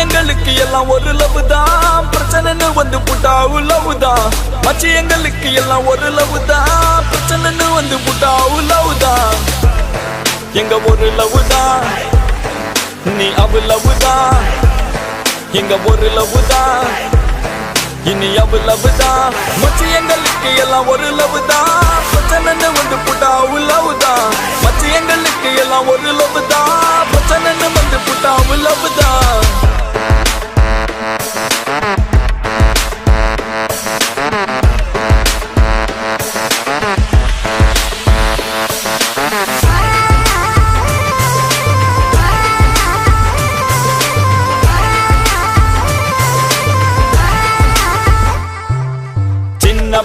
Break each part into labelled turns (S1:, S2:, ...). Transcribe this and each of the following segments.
S1: எங்களுக்கு எல்லாம் ஒரு லவ் தான், பிரச்சனைன்னு வந்து புட்டா லவ் தான். மச்சி எங்களுக்கு எல்லாம் ஒரு லவ் தான், பிரச்சனைன்னு வந்து புட்டா லவ் தான். எங்க ஒரு லவ் தான், நீ அவ லவ் தான். எங்க ஒரு லவ் தான், இனி அவ லவ் தான். மச்சி எங்களுக்கு எல்லாம் ஒரு லவ் தான், பிரச்சனைன்னு வந்து புட்டா லவ் தான். மச்சி எங்களுக்கு எல்லாம் ஒரு லவ் தான், பிரச்சனைன்னு வந்து புட்டா லவ் தான்.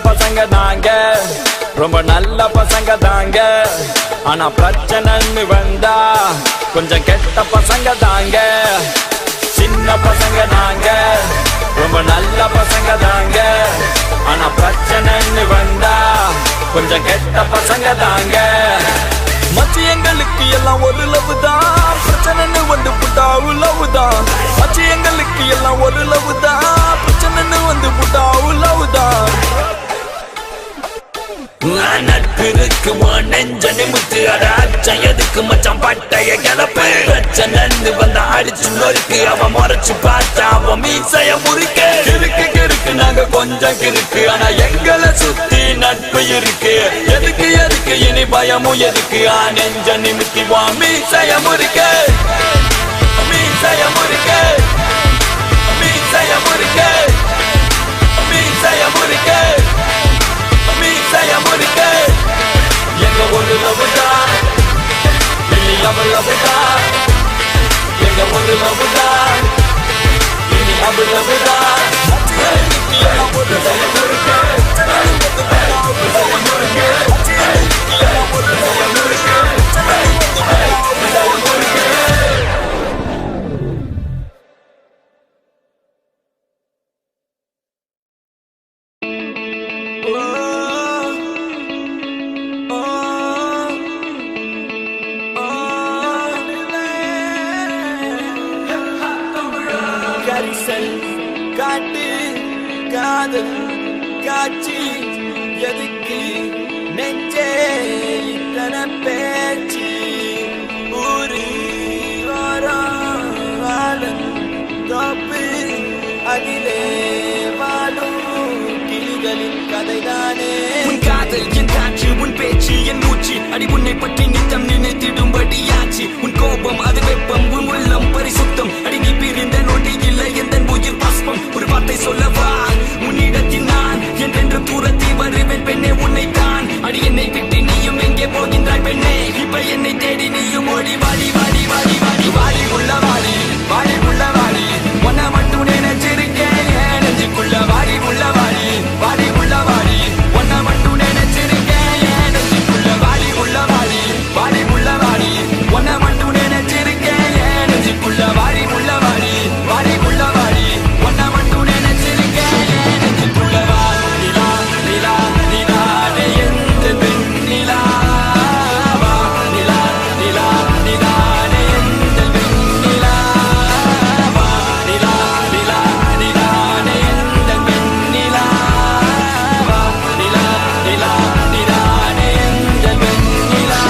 S1: பசங்க தாங்க, ரொம்ப நல்ல பசங்க தாங்க. ஆனா பிரச்சனைன்னு வந்தா கொஞ்சம் கெட்ட பசங்க தாங்க. சின்ன பசங்க தாங்க, ரொம்ப நல்ல பசங்க தாங்க. ஆனா பிரச்சனைன்னு வந்தா கொஞ்சம் கெட்ட பசங்க தாங்க. மச்சி எங்களுக்கு எல்லாம் ஒரு லவ் தான், பிரச்சனைன்னு வந்து புட்டா லவ் தான். மச்சி எங்களுக்கு எல்லாம் ஒரு லவ் தான், பிரச்சனைன்னு வந்து புட்டா லவ் தான்.
S2: நட்பு இருக்கு நெஞ்ச நிமித்து அடாச்சம் எதுக்கு மச்சான் பட்டைய கிளப்பு. பிரச்சனை வந்தா அடிச்சு நொறுக்கு, அவன் முறைச்சு பார்த்தா அவன் மீசைய முறிக்க. கிறுக்கு கிறுக்கு நாங்க கொஞ்சம் கிறுக்கு, ஆனா எங்களை சுத்தி நட்பு இருக்கு. எதுக்கு எதுக்கு இனி பயமும் எதுக்கு, நெஞ்ச நிமித்தி வா மீசைய முறிக்க. மீசைய முறிக்க, மீசைய முறிக்க, மீசைய முறிக்க, மீசைய முறிக்க. எங்க ஒரு லவ் தான், இனி அவ லவ் தான். எங்க ஒரு லவ் தான், இனி அவ லவ் தான். ஒரு லவ் இருக்கு, காட்டு காதல் காட்சி எதுக்கு நெஞ்சே இத்தனை பேச்சு. ஊரு வாழும் தோப்பு, அதிலே வாழும் கிளிகளின் கதைதானே.
S3: உன் காதல் என் காற்று, உன் பேச்சு என் மூச்சு. அடி உன்னை பற்றி நித்தம் நினைத்திடும்படியாச்சு. உன் கோபம் அது வெப்பம், உன் உள்ளம் பரிசுத்தம். அடி நீ பிரிந்த நொடி இல்லை எந்த உயிர் பாஸ்பம். ஒரு வார்த்தை சொல்லவா உன்னிடத்தில் நான் என்றென்று தூரத்தி வருவேன் பெண்ணே உன்னைத்தான். அடி என்னை விட்டு நீயும் எங்கே போகின்றாய் பெண்ணே. இப்ப என்னை தேடி நீயும் ஓடி வாடி வாடி வாடி வாடி வாடி உள்ள வாடி வாடி உள்ள வாடி. உன்னை மட்டும் நினைச்சிருக்கேன் நெஞ்சுக்குள்ள வாடி உள்ள வாடி வாடி உள்ள வாடி. உன்னை மட்டும் நினைச்சிருக்கேன் நெஞ்சுக்குள்ள வாடி உள்ள வாடி வாடி உள்ள வாடி. உன்னை மட்டும் நினைச்சிருக்கேன் நெஞ்சுக்குள்ள வாடி உள்ள வாடி வாடி உள்ள வாடி. உன்னை மட்டும் நினைச்சிருக்கேன் நெஞ்சுக்குள்ள வா. நிலா நிலா நிலா எந்த பெண் நிலா. நிலா நிலா நிலா எந்த பெண் நிலா. நிலா நிலா நிலா எந்த பெண் நிலா. நிலா நிலா நிலா எந்த பெண் நிலா.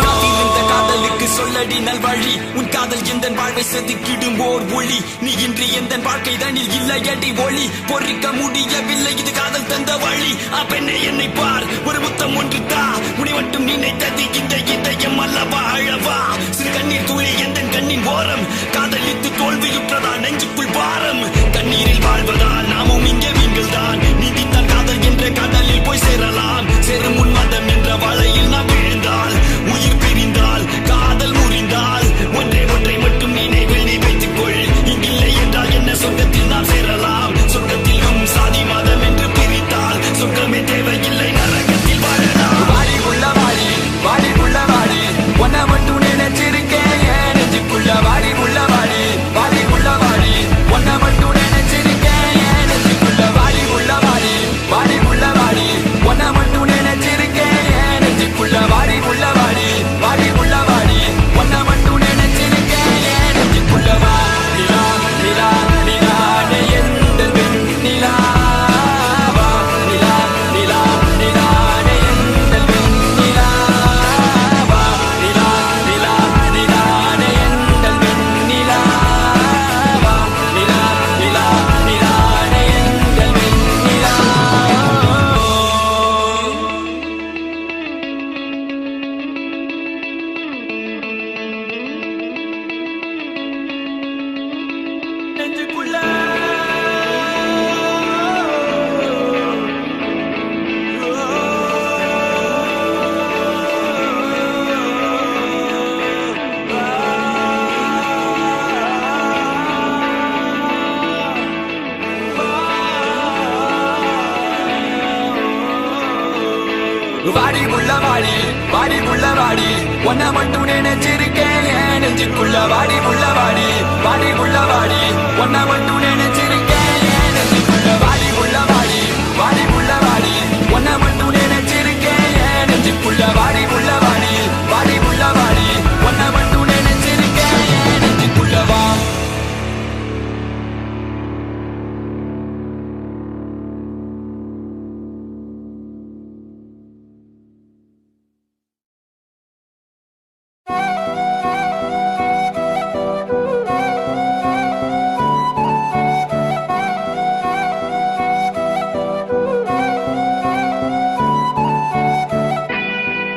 S3: காத்திருந்த காதலுக்கு சொல்லடி நல்வழி. உன் காதல் எந்த வாழ்வை செதுக்கிடும் ஓர் ஒளி. நீ இன்றி எந்த வாழ்க்கை தனில் இல்லை அடி ஒளி. பொறிக்க முடியவில்லை இது காதல் தந்த வழி. பெண்ணை என்னை பார், ஒரு முத்தம் ஒன்று தா. உன்னை மட்டும் நினைத்தது இந்த இதயம் அல்லவா அழவா. சிறு கண்ணீர் துளி எந்த கண்ணின் ஓரம். காதலித்து தோல்வியுற்றதா நெஞ்சுக்குள் பாரம். கண்ணீரில் வாழ்வதால் நாமும் இங்கே மீன்கள் தான். நீதித்தான் காதல் என்ற கடலில் போய் சேரலாம். சேரும் உன் மதம் என்ற வலையில் நாம் விழுந்தால், உயிர் பிரிந்தால், காதல் முறிந்தால், ஒன்றை ஒன்றை மட்டும் நினைவில் நீ வைத்துக் கொள். இங்கில்லை என்றால் என்ன சொர்க்கத்தில் நாம் சேரலாம். சொர்க்கத்திலும் சாதி மதம் என்று பிரித்தால் சொர்க்கமே தேவையில்லை, நரகத்தில் வாழலாம். வாடி உள்ள வாடி வாடி உள்ள வாடி. வாடி உள்ள வாடி வாடி உள்ள வாடி உன்னை மட்டும் நினைச்சிருக்கேன் என் நெஞ்சுக்குள்ள வாடி உள்ள வாடி வாடி உள்ள வாடி உன்னை மட்டும் நினைச்சிருக்கேன் என் நெஞ்சுக்குள்ள வாடி உள்ள வாடி வாடி உள்ள வாடி உன்னை மட்டும் நினைச்சிருக்கேன் என் நெஞ்சுக்குள்ள வாடி உள்ள வாடி வாடி உள்ள வாடி உன்னை மட்டும் நினைச்சிருக்கேன் என் நெஞ்சுக்குள்ள வா.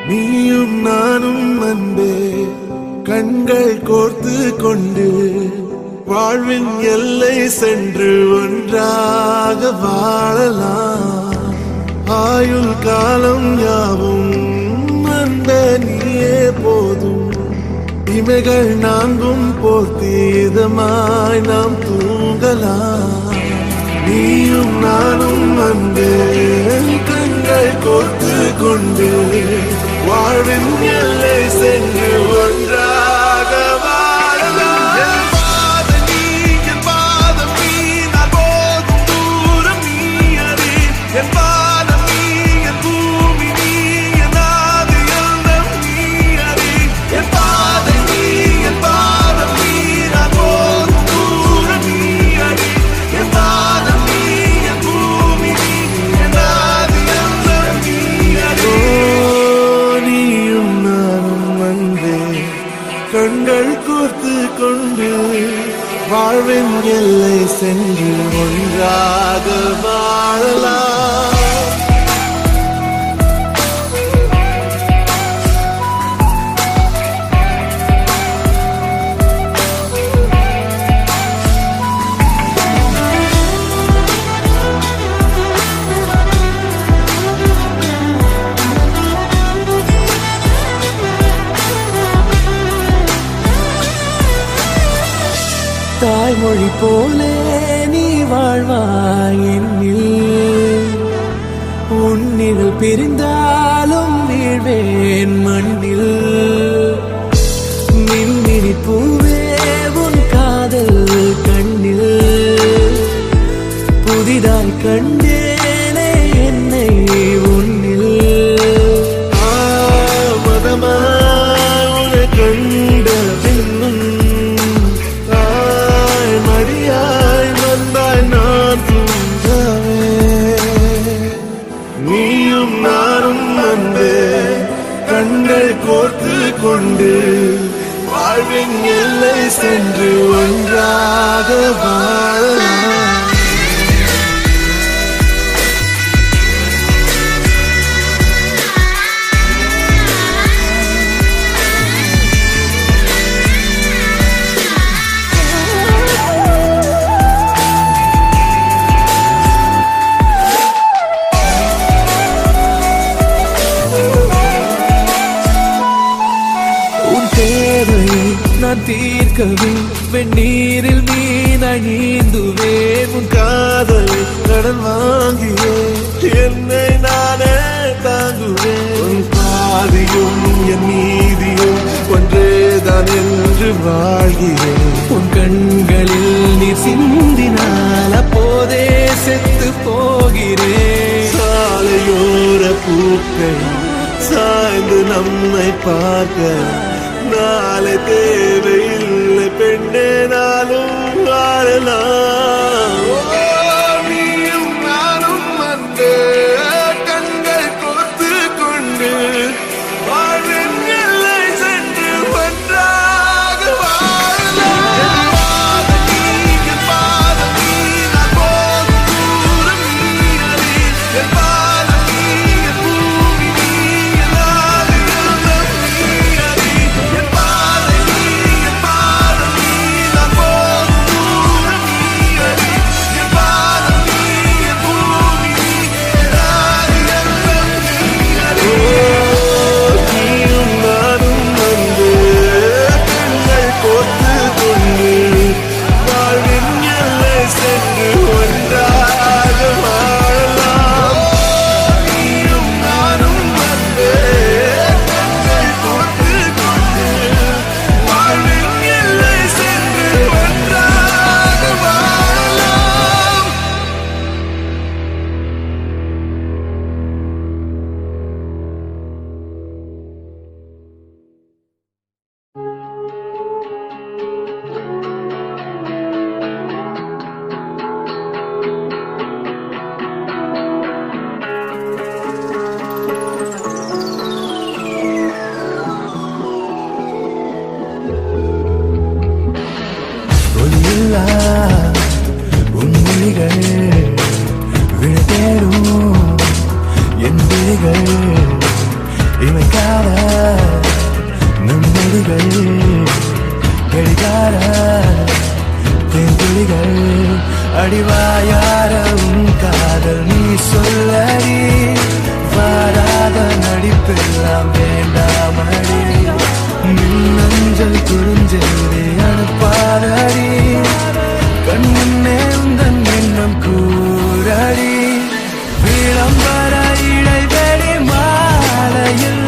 S4: நீயும் நானும் அன்பே கண்கள் கோர்த்து கொண்டு வாழ்வின் எல்லை சென்று ஒன்றாக வாழலாம். ஆயுள் காலம் யாவும் அன்பே நீயே போதும். இமைகள் நான்கும் போர்த்தி இதமாய் நாம் தூங்கலாம். நீயும் நானும் அன்பே கண்கள் கோர்த்து கொண்டு வாழ்வின் எல்லை சென்று ஒன்றாக வாழலாம். என் பாதம் நீ, என் பாதம் நீ, நான் போகும் தூரம் நீ அறி. என் பாதம் நீ, என் பூமி நீ, என் ஆதி எல்லாம் நீ அறி. என் பாதம் நீ, என் பாதம் நீ, நான் போகும் தூரம் நீ அறி. என் பாதம் நீ, என் பூமி நீ, என் ஆதி எல்லாம் நீ அறி. நீயும் நானும் அன்பே கண்கள் கோர்த்து கொண்டு வாழ்வின் எல்லை சென்று ஒன்றாக வாழலாம். தாய்மொழி போலே நீ வாழ்வாய் என்னில். உன்னில் பிரிந்தாலும் வீழ்வேன் மண்ணில். மின்மினி பூவே உன் காதல் கண்ணில் புதிதாய் கண்டேனே என்னை உன்னில். மதமாய் உன்னை கண்ட பின்னும் மடியாய் வந்தாய் நான் தூங்கவே. நீயும் நானும் அன்பே கண்கள் கோர்த்து கொண்டு வாழ்வின் எல்லை சென்று ஒன்றாக வாழலாம். நான் தீர்க்கவே வெந்நீரில் மீனாய் நீந்துவேன். உன் காதலை கடன் வாங்கியே என்னை நானே தாங்குவேன். உன் பாதியும் என் நீதியும் ஒன்றேதான் என்று வாழ்கிறேன். உன் கண்களில் நீர் சிந்தினால் அப்போதே செத்து போகிறேன். சாலையோர பூக்கள் சாய்ந்து நம்மை பார்க்க நாளை தேவையில்லை பெண்ணே நாளும் வாழலாம். நீயும் நானும் அன்பே கண்கள் கோர்த்து கொண்டு வாழ்வின் எல்லை சென்று ஒன்றாக வாழலாம். என் பாதம் நீ, என் பாதம் நீ, நான் போகும் தூரம் நீ அறி. என் பாதம் நீ, என் பூமி நீ, என் ஆதி எல்லாம் நீ அறி. என் பாதம் நீ, என் பாதம் நீ, நான் போகும் தூரம் நீ தேடும் என் விழிகள் இமைக்காத நுண்மொழிகள் கடிகார தேன்துளிகள் அடிவாயாரம் காதல் நீ சொல்லடி வாராத நடிப்பெல்லாம் வேண்டாமடி மின்னஞ்சல் குறிஞ்செய்தி அனுப்பாதடி கண்முன்னே உந்தன் எண்ணம் கூறடி விளம்பர இடைவெளி மாலையில்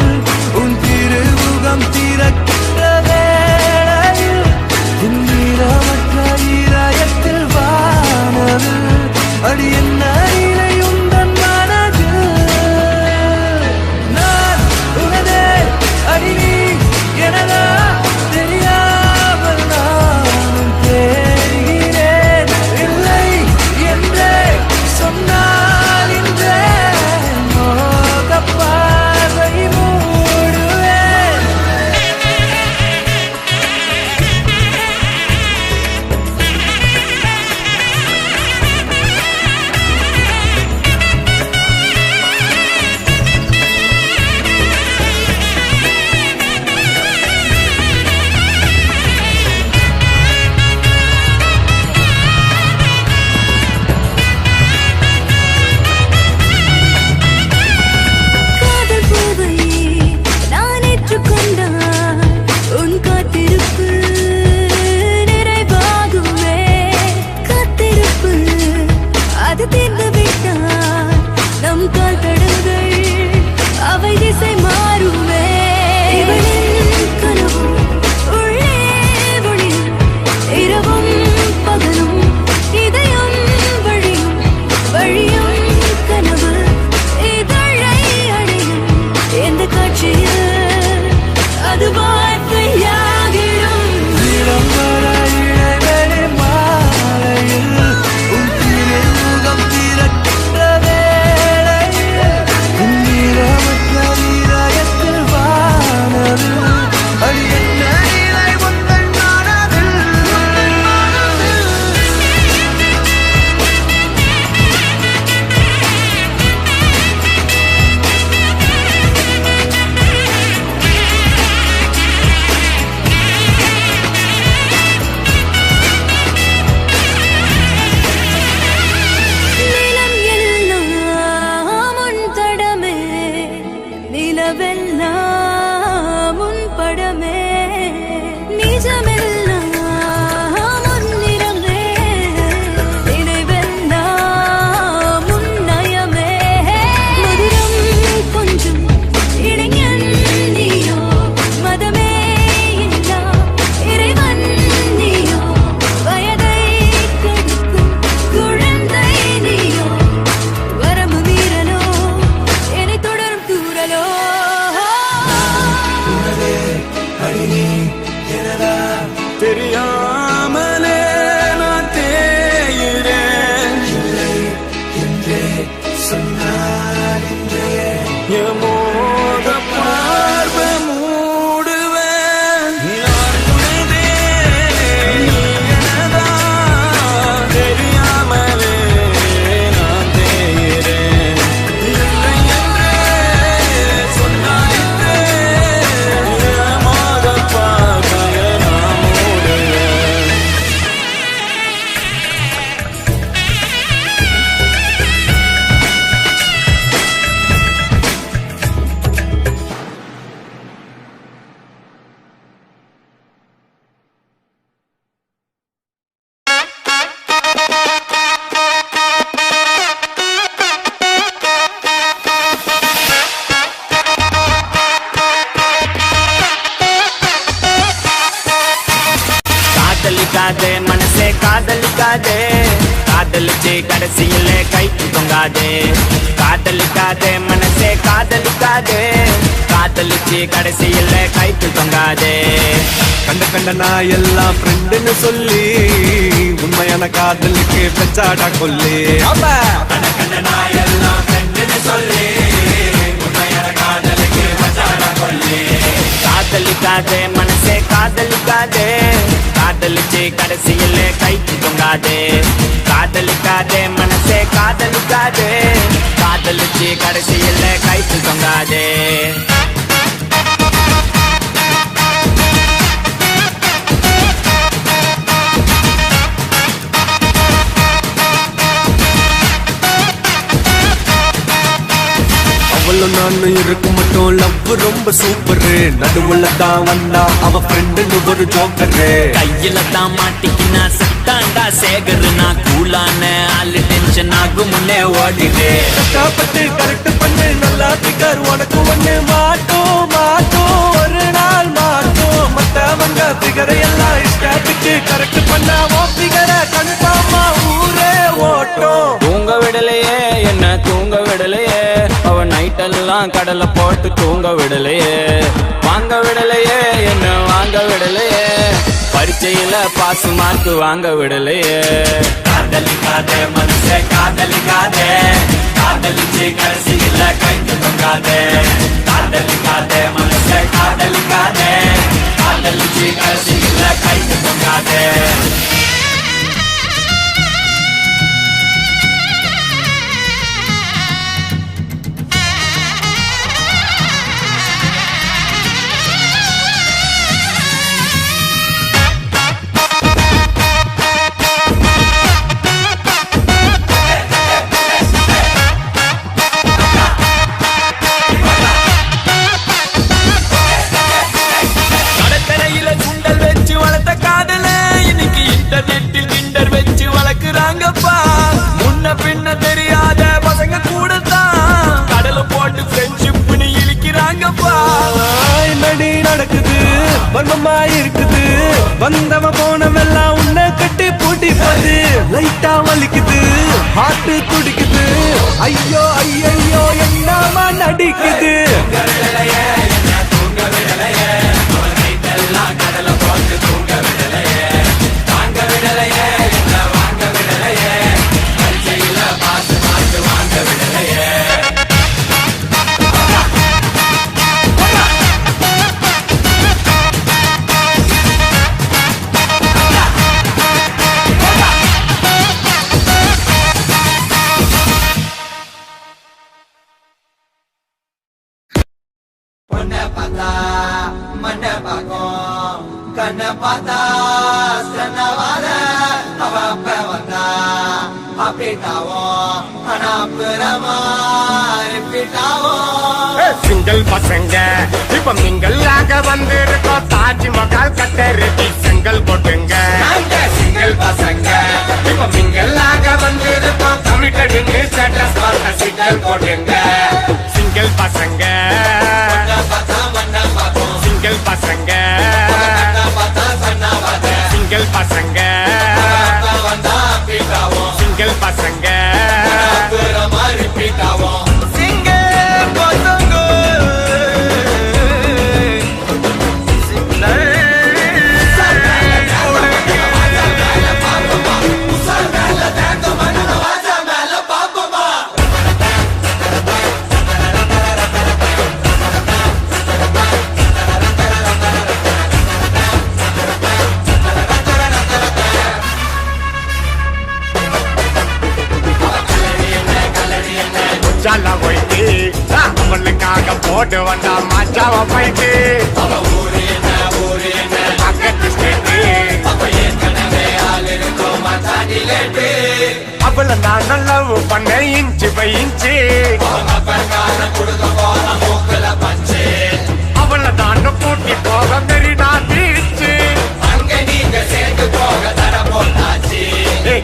S4: உன் திருமுகம் திறக்கின்ற வேளையில் இந்திரமற்ற இதயத்தில் வானது அடி என்ன இலை உந்தன் மனதில் நான் உனதே அடி நீ எனதா தெரியாமல் நானும் தேடுகிறேன் இல்லை என்றே சொன்னால் இன்றே மோகப் பார்வை மூடுவேன்
S5: காதல் பூவை நான் ஏற்றுக்கொண்டால் உன் காத்திருப்பு நிறைவாகுமே காத்திருப்பு அது தீர்ந்து விட்டால் நம் கால் தடங்கள் அவை திசை மாறுமே இவளின் கனவு உள்ளே ஒளியும் இரவும் பகலும் இதயம் வழியும் வழியும் கனவு இதழை அடையும் எந்த காட்சியில் அது வார்த்தையாகிடும்
S4: விளம்பர இடைவெளி மாலையில் உன் திருமுகம் திறக்கின்ற வேளையில் இந்திரமற்ற இதயத்தில் வானது அடி என்ன இலை உந்தன் மனதில்
S5: நிலம் எல்லாம் உன் தடமே நிலவெல்லாம் உன் படமே நிஜமெல்லாம் உன் நிறமே நினைவெல்லாம் உன் நயமே மதுரம் கொஞ்சம் இளைஞன் நீயோ மதமே இல்லா இறைவன் நீயோ வயதை கெடுக்கும் குழந்தை நீயோ வரம்பு மீறலோ என்னை தொடரும் தூரலோ
S1: தெரியாமலே நான் தேயிறேன் என் மோக பார்வை மூடுவேன் நான் உனதே, நீ எனதா. தெரியாமலே நான் தேயிறேன் இல்லை என்றே சொன்னாயிற்றே என் மோக பார்வையை நான் மூடுவேன். காதலிக்காதே மனசே காதலிக்காதே காதலிச்சு கடைசியில கைக்கு தொங்காதே காதலிக்காதே மனசே காதலிக்காதே காதலிச்சு கடைசியில கைக்கு தொங்காதே
S4: கண்ட கண்ட நான் எல்லாம் ஃப்ரெண்டுன்னு சொல்லி உண்மையான காதலுக்கு பெச்சாடா கொல்லி
S2: கண்ட கண்ட நாய் எல்லாம் ஃப்ரெண்டுன்னு சொல்லி உண்மையான காதலுக்கு மச்சான கொல்லி
S1: காதலிக்காதே மனசே காதலிக்காதே காதலிச்சு கடைசியில கைக்கு தொங்காதே காதலிக்காதே மனசே காதலிக்காதே காதலிச்சு கடைசியில் கைத்து தொங்காதே.
S4: அவளும் நானும் இருக்க மட்டும் லவ் ரொம்ப சூப்பரு. நடுவுல தான் வந்தா அவ ஃப்ரெண்டுன்னு ஒரு ஜோக்கரு.
S1: கையில தான் மாட்டிக்கினா சட்டாண்டா சேகரு. நான் கூலான ஆளு டென்ஷன் ஆகும் முன்னே ஓடிடு.
S4: கஷ்டப்பட்டு கரெக்ட் பண்ணு நல்லா பிகர் உனக்கு ஒண்ணு மாட்டோம் மாட்டோம் ஒரு நாள் மாட்டோம். மத்தவங்க பிகரை எல்லாம் இஷ்டத்துக்கு கரெக்ட் பண்ணா உன் பிகரை கன்ஃபார்மா ஊரே ஓட்டும்.
S1: தூங்க விடலையே என்ன தூங்க விடலையே, அவ நைட்டெல்லாம் கடலை போட்டு தூங்க விடலையே. வாங்க விடலையே என்ன வாங்க விடலையே, பரீட்சையில பாஸ் மார்க் வாங்க விடலையே.
S2: காதலிக்காதே மனசே காதலிக்காதே, காதலிச்சு கடைசியில கைத்து தொங்காதே. காதலிக்காதே மனசே காதலிக்காதே, காதலிச்சு கடைசியில கைத்து தொங்காதே.
S1: கடற்கரையில சுண்டல் வச்சு வளர்த்த காதல இன்னைக்கு இன்டர்நெட்டில் கிண்டர் வச்சு வளர்க்குறாங்கப்பா. முன்ன பின்ன தெரியாத பசங்க கூட தான் கடலை போட்டு ஃப்ரெண்ட்ஷிப்னு இழிக்கிறாங்கப்பா.
S4: என்னடி நடக்குது வன்மமா இருக்குது. வந்தவன் போனவெல்லாம் உன்னை கட்டி பூட்டி போது. லைட்டா வலிக்குது ஹார்ட் துடிக்குது. ஐயோ ஐயோ என்னமா நடிக்குது.
S2: பொண்ண பார்த்தா மண்ண பார்க்கும், கண்ண பார்த்தா சன்னவாத. அவ அப்ப வந்தா அப்படிட்டாவும் ஆனா அப்புறமா ரிப்பீட்டாவும்.
S6: சிங்கிள் பசங்க இப்ப மிங்கல்லாக வந்திருக்கோம். தாஜ்மஹால் கட்ட ரெடி செங்கல் போட்டுங்க. சிங்கிள் பசங்க இப்ப மிங்கல்லாக வந்திருக்கோம். கமிட்டட் ஸ்டேட்டஸ் பார்த்த சிங்கிள் போட்டுங்க. சிங்கிள் பசங்க சிங்கிள் பசங்க சிங்கிள் பசங்க சிங்கிள் பசங்க ஜாலா போயிட்டு அவளுக்காக போட்டு வந்தா மாச்சாவ போயிட்டு. பக்கத்து ஸ்டேட்டு அவளை நான் லவ் பண்ண இன்ச்சு பை இன்ச்சு. அவளை தான் கூட்டி போக மெரினா பீச்சு.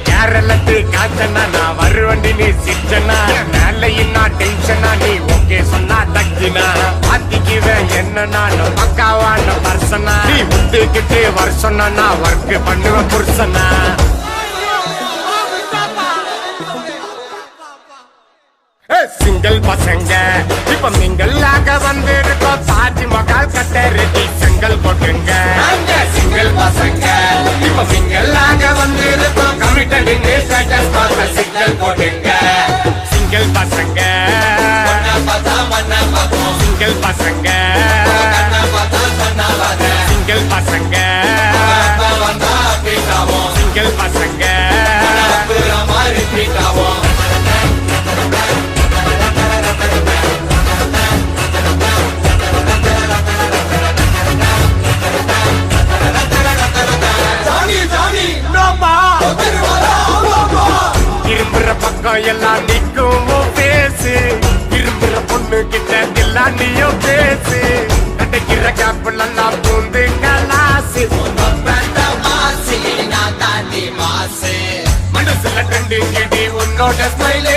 S6: கேரளத்து காச்சனா நான் வருவண்டி நீ சிச்சனா. மேலையின்னா டென்ஷனா நீ ஓகே சொன்னா தக்கினா. பாத்திக்குவேன் என்ன நான் பக்காவான பர்சனா. நீ முட்டுக்கிட்டு வருஷம்னா நான் ஒர்க் பண்ணுவேன் புருஷனா. சிங்கிள் பசங்க இப்ப மிங்கல்லாக வந்திருக்கோம். தாஜ்மஹால் கட்ட ரெடி செங்கல் போட்டுங்க. சிங்கிள் பசங்க இப்ப மிங்கல்லாக வந்திருக்கோம். கமிட்டட் ஸ்டேட்டஸ் பார்த்த சிங்கிள் போட்டுங்க. சிங்கிள் பசங்க சிங்கிள் பசங்க சிங்கிள் பசங்க சிங்கிள் பசங்க திண்டிங்கிடி உன்னோட ஸ்மைலே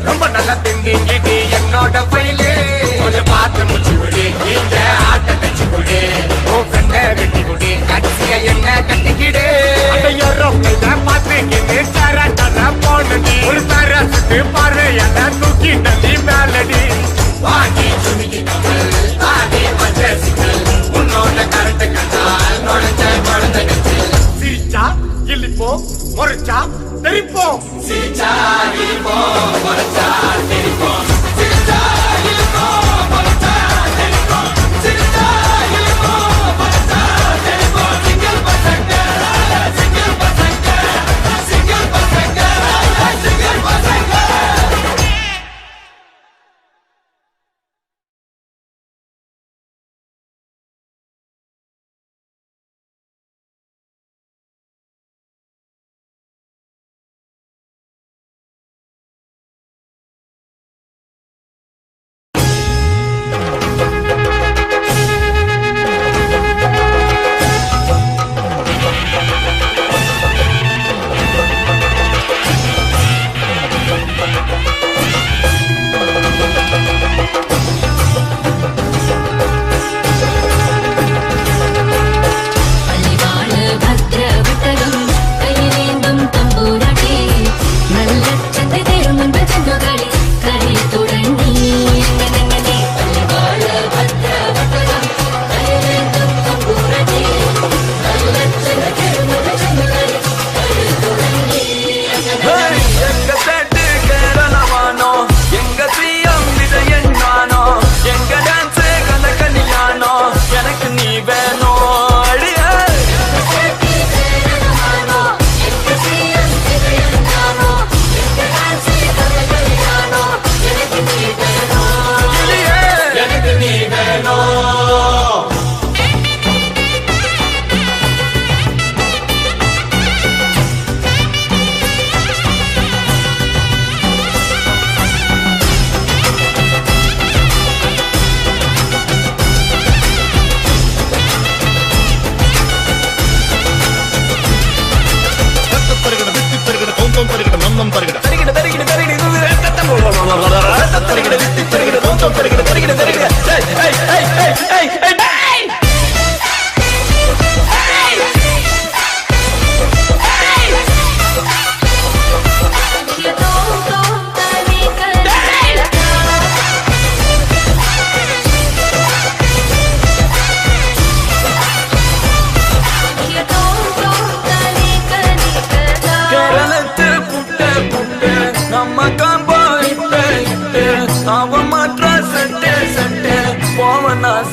S6: ரொம்ப நல்லா திண்டிங்கிடி என்னோட பைலே கொஞ்சம் பார்த்து முச்சு விடு இந்த ஆட்ட தச்சு விடு உன் ஃப்ரெண்ட வெட்டி விடு கட்சிய என்ன கட்டிக்கிடு பார்த்துக்கிட்டு தர தர போனடி ஒரு தர சுட்டு பாரு என்ன தூக்கிட்ட நீ மேலடி வாங்கி சுமிக்கி கமல் தாடி மஜசிக்கல் உன்னோட கரண்ட் கண்டால் நுழைஞ்ச குழந்தை கட்சி சிரிச்சா இல்லிப்போம் முறைச்சா தெரிப்போம் சிரிச்சா இல்லிப்போம் முறைச்சா தெரிப்போம் சிரிச்சா இல்லிப்போம் முறைச்சா தெரிப்போம் சிரிச்சா இல்லிப்போம் முறைச்சா தெரிப்போம் சிங்கிள் பசங்க சிங்கிள் பசங்க சிங்கிள் பசங்க சிங்கிள் பசங்க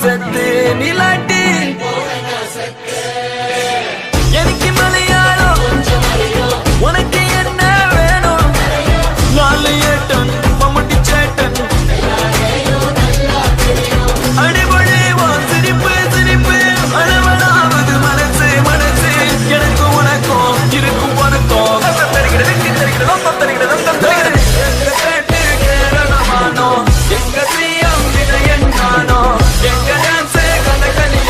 S1: செத்து நிலாட்டி எனக்கு மலையாளம் உனக்கு என்ன வேணும் நாலு ஏட்டன் மம்முட்டி சேட்டன் அடிபொழிவா சிரிப்பு சிரிப்பு அளவலாவது மனசு மனசு எனக்கு உனக்கும் இருக்கும் உனக்கும் தருகிறது தருகிறது கேரளமானோ எங்க சிஎம் விஜயன் நானோ எங்க டான்ஸ் கலக்கலி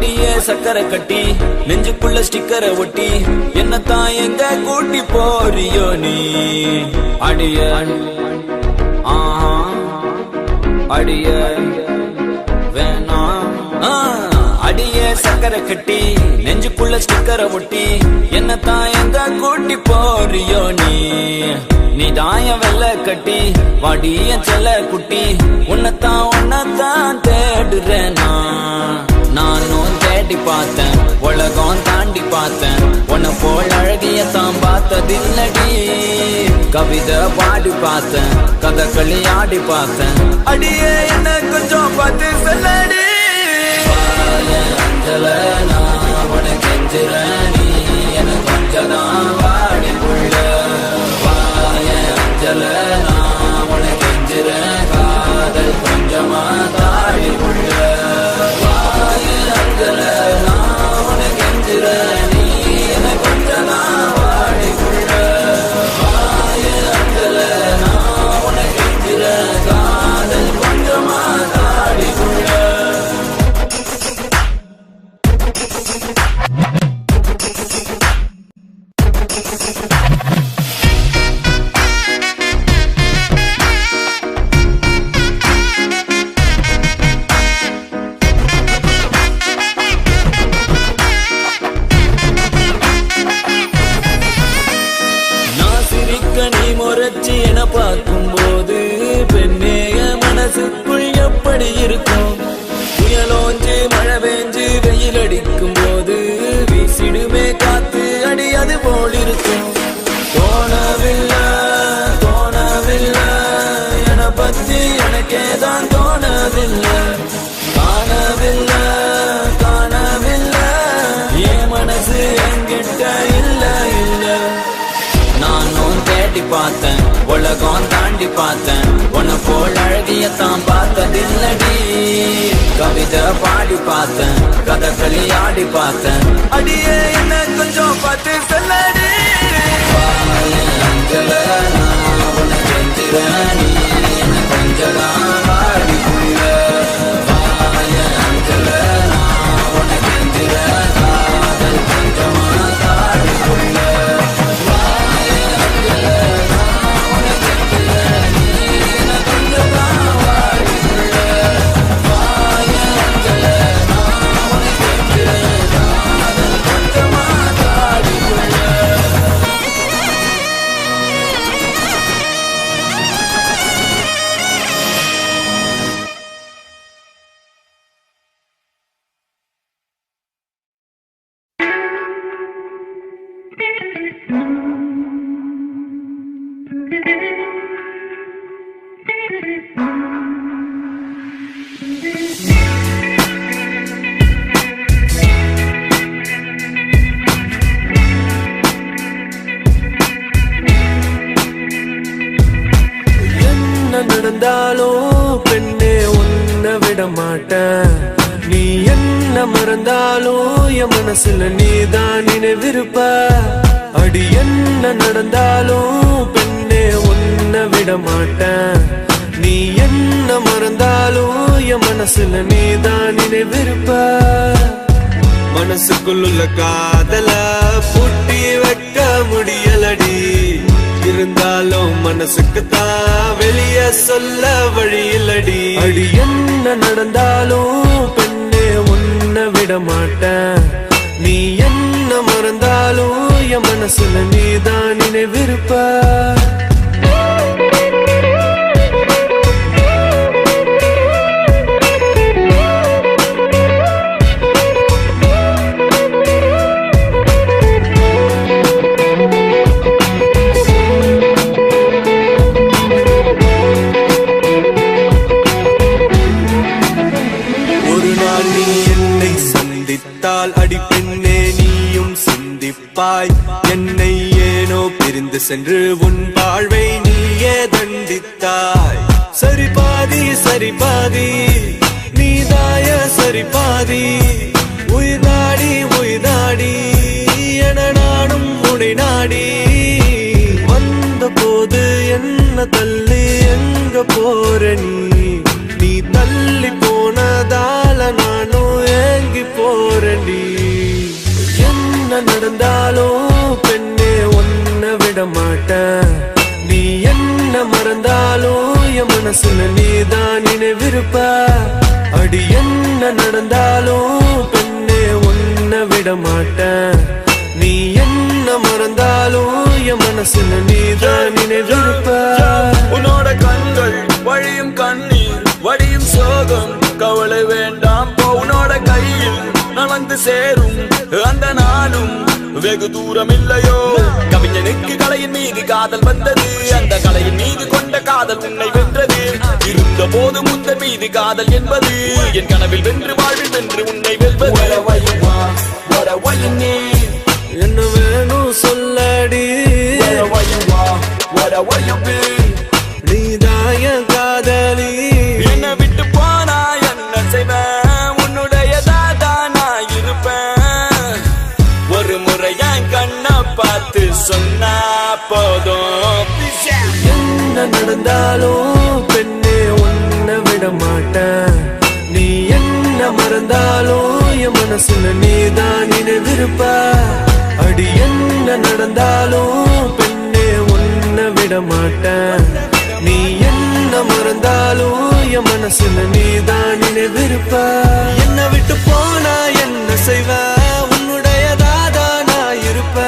S1: அடியே சக்கரை கட்டி நெஞ்சுக்குள்ள ஸ்டிக்கரை ஒட்டி என்னத்தான் எங்க கூட்டி போறியோ நீ அடிய அடிய வேணாம் அடியே சக்கரை கட்டி நெஞ்சுக்குள்ள ஸ்டிக்கரை ஒட்டி என்னத்தான் எங்க கூட்டி போறியோ நீ தாய வெள்ள கட்டி வாடிய செல்ல குட்டி உன்னத்தான் தேடுறேன் நானும் தேடி பார்த்தேன் உலகம் தாண்டி பார்த்தேன் உன்னை போல் அழகியத்தான் பார்த்ததில்லடி கவிதை பாடி பார்த்தேன் கதகளி ஆடி பார்த்தேன் அடியே என்ன கொஞ்சம் பார்த்து சொல்லடி அஞ்சல நான் உனக்கு கெஞ்சுறேன் நீ எனக்கு கொஞ்சம் தான் வாடி புள்ள அஞ்சல நான் உனக்கு கெஞ்சுறேன் காதல் கொஞ்சமா தாடி புள்ள அஞ்சல நான் உனக்கு கெஞ்சுறேன் நீ எனக்கு கொஞ்சம் தான் வாடி புள்ள அஞ்சல நான் உனக்கு கெஞ்சுறேன் காதல் கொஞ்சமா தாடி புள்ள என பார்க்கும்போது பெண்ணேய மனசுக்குள் எப்படி இருக்கும் புயலோஞ்சு மழை பெஞ்சு வெயில் அடிக்கும் போது வீசிடுமே காத்து அடி அது போல் இருக்கும் தோணவில்லை என பத்தி எனக்கேதான் தோணவில்லை காணவில்லை என் மனசு என்கிட்ட இல்ல நானும் தேடி பார்த்தேன் உலகம் தாண்டி பார்த்தேன் உன்னை போல் அழகியத்தான் பார்த்ததில்லடி கவிதை பாடி பார்த்தேன் கதகளி ஆடி பார்த்தேன் அடியே என்ன கொஞ்சம் பார்த்து சொல்லடி அஞ்சல நான் உனக்கு கெஞ்சுறேன் நீ என்ன கொஞ்சம் தான் வாடி புள்ள அஞ்சல நான் உனக்கு கெஞ்சுறேன் காதல் கொஞ்சமா தாடி புள்ள
S4: நடந்தாலும் பெண்ணே உன்னை விட மாட்டேன் நீ என்ன மறந்தாலும் என் மனசுல நீதான் நினைவிருப்ப அடி என்ன நடந்தாலும் பெண்ணே உன்னை விட மாட்டேன் நீ என்ன மறந்தாலும் என் மனசுல நீதான் நினைவிருப்ப மனசுக்குள்ள காதல பூட்டி வைக்க முடியலடி இருந்தாலும் மனசுக்கு தான் வெளியே சொல்ல வழியில்லடி அடி என்ன நடந்தாலும் பெண்ணே உன்னை விட மாட்டேன் நீ என்ன மறந்தாலும் என் மனசுல நீதான் நினைவிருப்ப அடி பெண்ணே நீயும் சிந்திப்பாய் என்னை ஏனோ பிரிந்து சென்று உன் வாழ்வை நீயே தண்டித்தாய் சரி பாதி நீதாய சரி பாதி உயிர் நாடி என நாடும் உனை நாடி வந்த போது என்ன தள்ளி எங்க போற நீ தள்ளி போனதால நானும் ஏங்கி போற சொல்லடி. என்ன நடந்தாலும் பெண்ணே ஒன்ன விட மாட்டேன். நீ என்ன மறந்தாலும் என் மனசுல நீதான் நினைவிருப்ப. அடி என்ன நடந்தாலும் பெண்ணே ஒன்ன விட மாட்டேன். நீ என்ன மறந்தாலும் என் மனசுல நீதான் நினைவிருப்ப.
S1: உன்னோட கண்கள் வழியும் கண்ணீர் வடியும் சோகம் கவலை வேண்டாம் போ. உன்னோட கையில் நலந்து சேரும் அந்த நாளும் வெகு தூரம் இல்லையோ. கவிஞனுக்கு கலையின் மீது காதல் வந்தது. அந்த கலையின் மீது கொண்ட காதல் உன்னை வென்றது. இருந்த போது முந்த மீது காதல் என்பது என் கனவில் வென்று வாழ்வில் வென்று உன்னை வெல்வது.
S4: என்ன வேணும் சொல்லடி. நீதான் என் காதலி.
S1: என்ன விட்டு போனா என்ன செய்வேன். உன்னுடையதான் நான் இருப்பேன். ஒரு முறை என் கண்ணை பார்த்து சொன்னா போதும்.
S4: என்ன நடந்தாலும் பெண்ணே ஒன்ன விட மாட்டேன். நீ என்ன மறந்தாலும் என் மனசுல நீதான் நினைவிருப்ப. அடி என்ன நடந்தாலும் பெண்ணே ஒன்ன விட மாட்டேன். நீ என்ன மறந்தாலும் என் மனசுல நீதான் நினைவிருப்ப. என்ன விட்டு போனா என்ன செய்வ. உன்னுடையதாதா நான் இருப்ப.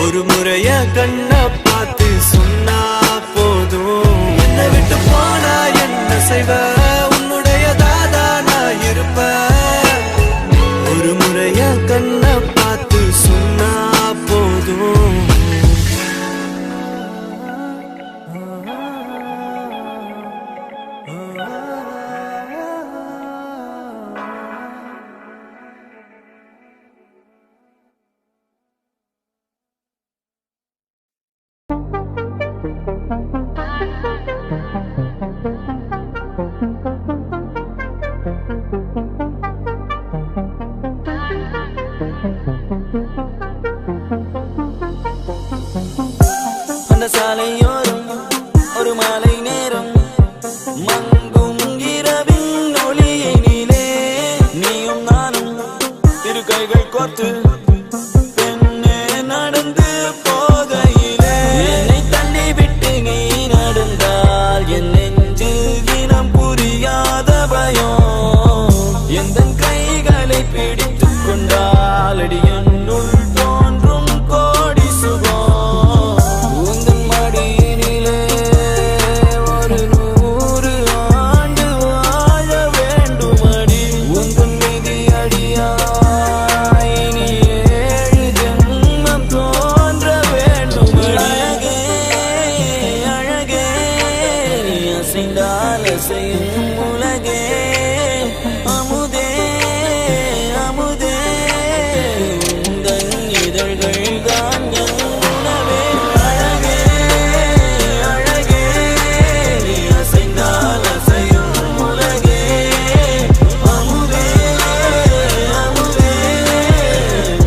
S4: ஒரு முறைய கண்ணை பார்த்து சொன்னா போதும். என்ன விட்டு போனா என்ன செய்வ. உன்னுடையதாதா நான் இருப்ப. ஒரு முறைய கண்ணை பார்த்து சொன்னா போதும்.
S3: அந்த சாலையோரம் ஒரு மாலை நேரம் மங்கும் இரவின் ஒளியினிலே நீயும் நானும் இரு கைகள் கோர்த்து பெண்ணே நடந்து போகையிலே என்னை தள்ளி விட்டு நீ நடந்தால் என் நெஞ்சில் இனம் புரியாத பயம். எந்த கைகளை பிடித்துக் கொண்டால் அடி என்னுள் தோன்றும் கோடி சுகம். உந்தன் மடியினிலே ஒரு 100 ஆண்டு வாழ வேண்டும் அடி. உந்தன் மீதி அடியாய் இனி 7 ஜென்மம் தோன்ற வேண்டும் அழகே அழகே. நீ அசைந்தால் அசையும் உலகே. அமுதே அமுதே உந்தன் இதழ்கள் தான் என் உணவே. அழகே அழகே நீ அசைந்தால் அசையும் உலகே. அமுதே அமுதே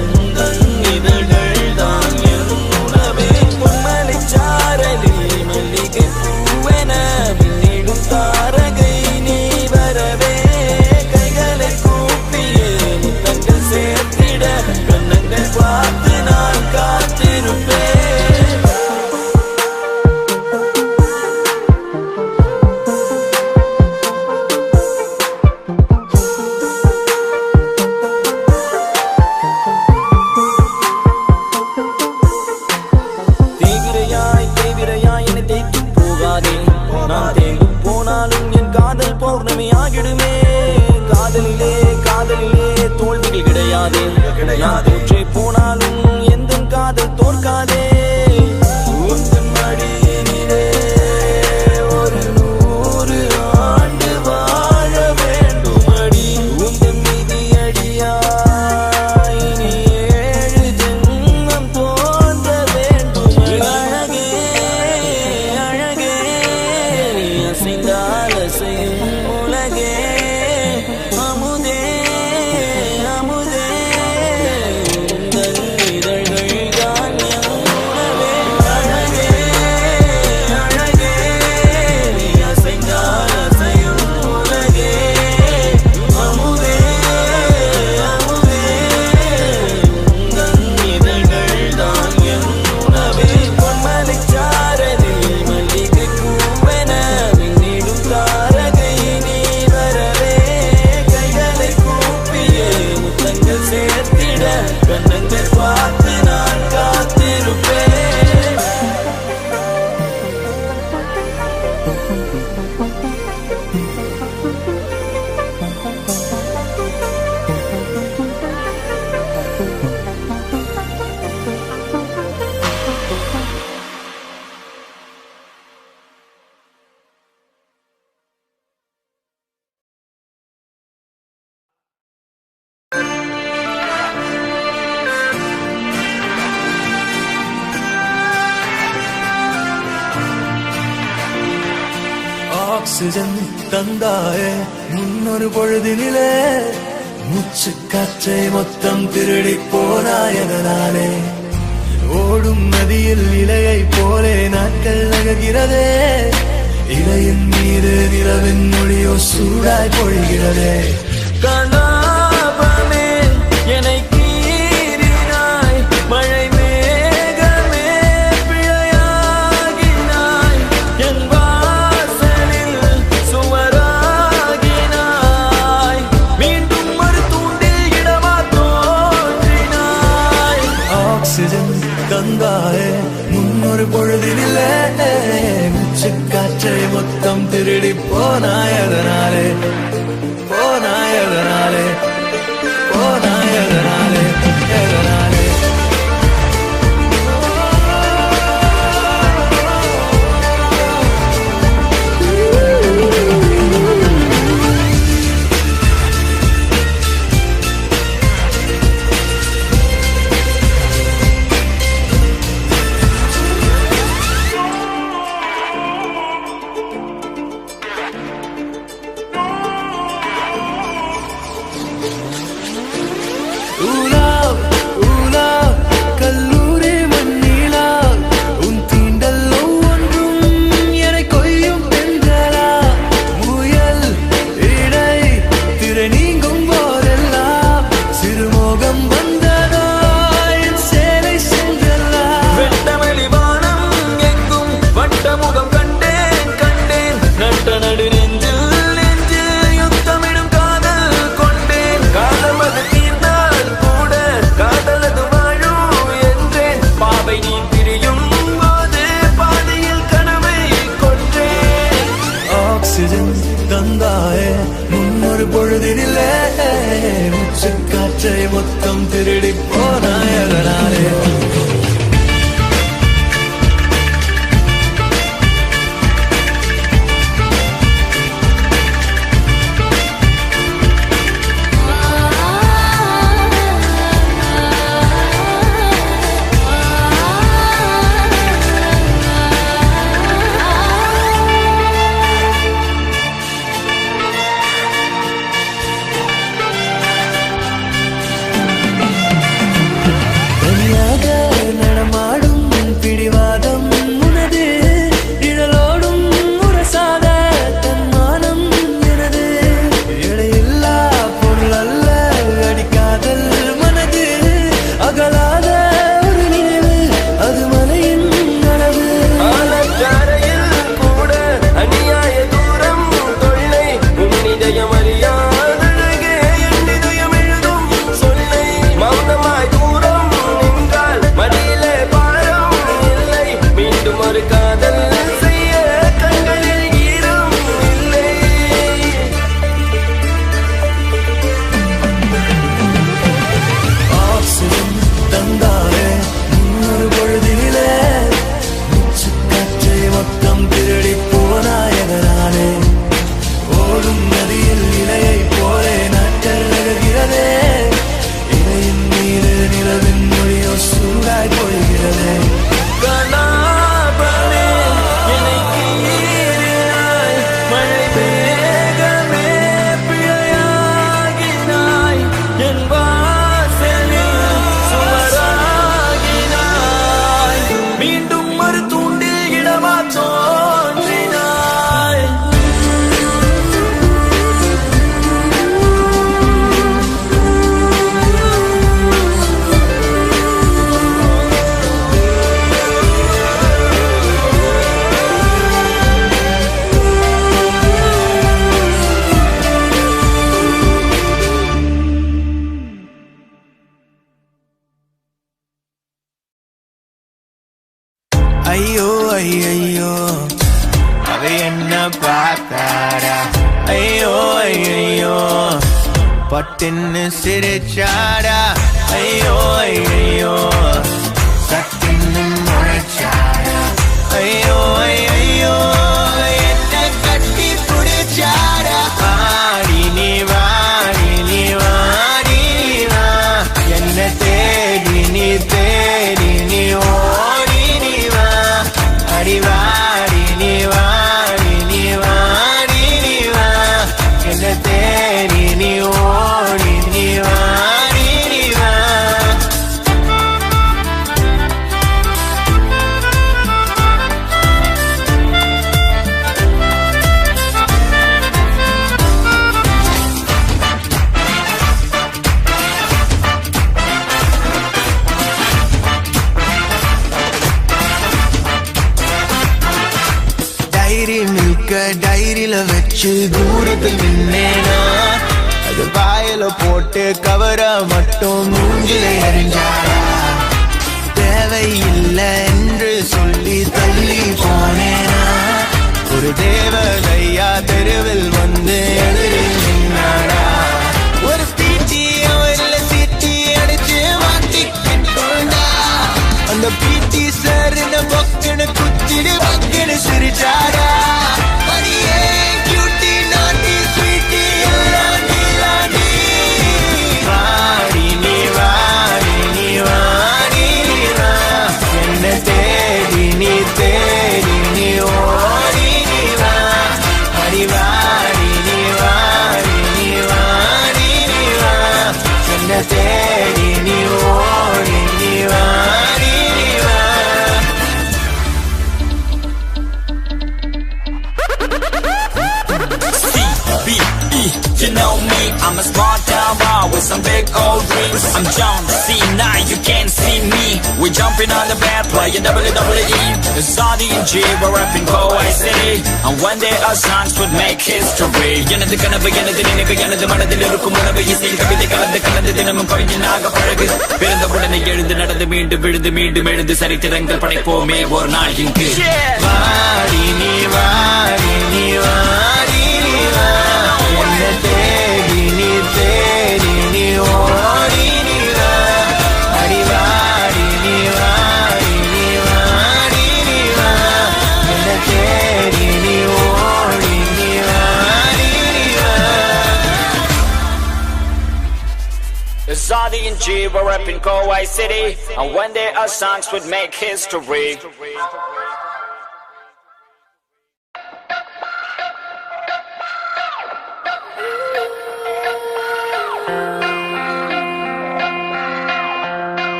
S3: உந்தன் இதழ்கள் தான் என் உணவே. பொன்மலைச் சாரலில் மல்லிகை பூவென மின்னிடும் தாரகை நீ வரவே. கைகளை கூப்பியே முத்தங்கள் சேர்த்திட கண்ணங்கள் பார்த்து நான் காத்திருப்பேன். தேய்விரையாய் என்னை தேய்த்து போகாதே. நான் தேங்கும் போனாலும் என் காதல் பௌர்ணமியாகிடுமே. காதலிலே காதலிலே தோல்விகள் கிடையாதே. நான் தோற்றே போனாலும் எந்த காதல் தோற்காதே. உந்தன் மடியினிலே ஒரு 100 ஆண்டு வாழ வேண்டும் அடி. உந்தன் மீதி அடியாய் இனி 7 ஜென்மம் தோன்ற வேண்டும் அழகே அழகே. நீ அசைந்தால் அசையும் உலகே. அமுதே அமுதே உந்தன் இதழ்கள் தான் என்
S4: ஆக்சிஜன் தந்தாயே முன்னொரு பொழுதினிலே மூச்சு காற்றை மொத்தம் திருடி போனாயதனாலே ஓடும் நதியில் இலையை போலே நாட்கள் நகர்கிறதே இலையின் மீது நிலவின் மொழியோ சூடாய் பொழிகிறதே
S1: கலாபமே என்னை கீறினாய் மழை மேகமே பிழையாகினாய் என் வாசலில் சுவராகினாய் மீண்டும் ஒரு தூண்டில் இடமா தோன்றினாய்
S4: ஆக்சிஜன் தந்தாயே முன்னொரு பொழுதினிலே மூச்சு காற்றை மொத்தம் திருடி போனாயதனாலே போனாயதனாலே போனாயதனாலே எதனாலே கல்லூரி மண்ணிலா உன் தீண்டல் ஒவ்வொன்றும் என்னை கொய்யும் பெண்களா முயல் இடை திரை நீங்கும் போதெல்லாம் சிறுமோகம் வந்ததோ என் சேலை சென்றல்லா
S1: வெட்டவெளி வானம் எங்கும் வட்டமுகம் கண்டேன் கண்டேன் நட்ட நடு நெஞ்சில் நெஞ்சில் யுத்தமிடும் காதல் கொண்டேன் காலம் அது தீர்ந்தால் கூட காதலது வாழும் என்றேன் பாவை நீ பிரியும் போது பாதையில் கனவை கொன்றேன்
S4: ஆக்சிஜன் தந்தாயே முன்னொரு பொழுதினிலே மூச்சு காற்றை மொத்தம் திருடி போனாயதனாலே தனியாக நடமாடும் பிடிவாதம் உனது நிழலோடும் முரசாத தன்மானம் எனது எடையில்லா பொருள் அல்ல அடிக்காதல் மனது அகலாத ஒரு நினைவு அது மலையின் அளவு
S1: ஆலச்சாரையில் கூட அநியாய தூரம் தொல்லை உன் இதயம் அறியாதழகே என் இதயம் எழுதும் சொல்லை மௌனமாய் தூரம் நின்றால் மடியிலே பாரம் இல்லை மீண்டும் ஒரு காதல் செய்ய கண்களில் ஈரம் இல்லை
S4: ஆக்சிஜன் தந்தாலே முன்னொரு பொழுதினிலே மூச்சு காற்றை மொத்தம் திருடி போனாயதனாலே ஓடும் நதியில் இலையை போலே நாட்கள் நகர்கிறதே இலையின் மீது நிலவின் மொழியோ சூடாய் பொழிகிறதே
S1: கலாபமே என்னை கீறினாய் மழை மேகமே பிழையாகினாய் என் வாசலில் சுவராகினாய் மீண்டும் ஒரு தூண்டில் இடமா தோன்றினாய்
S4: ஐயோ ஐயோ அவ என்ன பார்த்தாரா ஐயோ ஐயோ பட்டுன்னு சிரிச்சாரா ஐயோ ஐயோ சட்டுன்னு முறைச்சாரா ஐயோ ஐயோ என்ன கட்டி பிடிச்சாரா ஆடி நீ வாடி நீ வாடி வா என்ன தேடி நீ ஓடி நீ வா அடி வாடி நீ வாடி நீ வாடி
S7: எழுதிக்க டைரியில வச்சு தூரத்தில் நின்னேனா அது வாயில போட்டு கவர மட்டும் மூஞ்சில எறிஞ்சாரா தேவையில்லை என்று சொல்லி தள்ளி போனேனா ஒரு தேவதையா தெருவில் வந்து எதிரில் நின்னாரா ஒரு பீச்சி அவர்ல சீச்சி அடிச்சு மாட்டிக்கிட்டோண்டா அந்த பீச்சி சார் இந்த பக்கனு குச்சிடு பக்கனு சிரிச்சாரா மணியே கியூட்டி நாட்டி ஸ்வீட்டி எல்லாம் நீலாண்டி வாடி நீ வாடி நீ வாடி நீ வா என்ன தேடி நீ ஓடி நீ வா அடி வாடி நீ வாடி நீ வாடி நீ வா என்ன தேடி நீ ஓடி நீ வாடி நீ வா
S1: C-B-E, you know me, I'm a small town boy with some big old dreams. I'm John C, now you can't see me. We jumping on the bed, playing WWE. It's Saudi and G, we're rapping Kuwait City. And one day our songs would make history. எனது கனவு எனது நினைவு எனது மனதில் இருக்கும் உணவு இசை கவிதை கலந்து தினமும் கவிஞனாக பழகு பிறந்த உடனே எழுந்து நடந்து மீண்டும் விழுந்து மீண்டும் எழுந்து சரித்திரங்கள் படைப்போமே ஒரு நாள் இங்கு
S7: வாடி நீ வாடி நீ வாடி நீ வா என்ன தேடி நீ ஓடி நீ வா அடி வாடி நீ வாடி நீ வாடி நீ வா என்ன தேடி நீ ஓடி நீ வாடி நீ வா
S1: It's Saudi and G, we're rapping Kuwait City. And one day our songs would make history.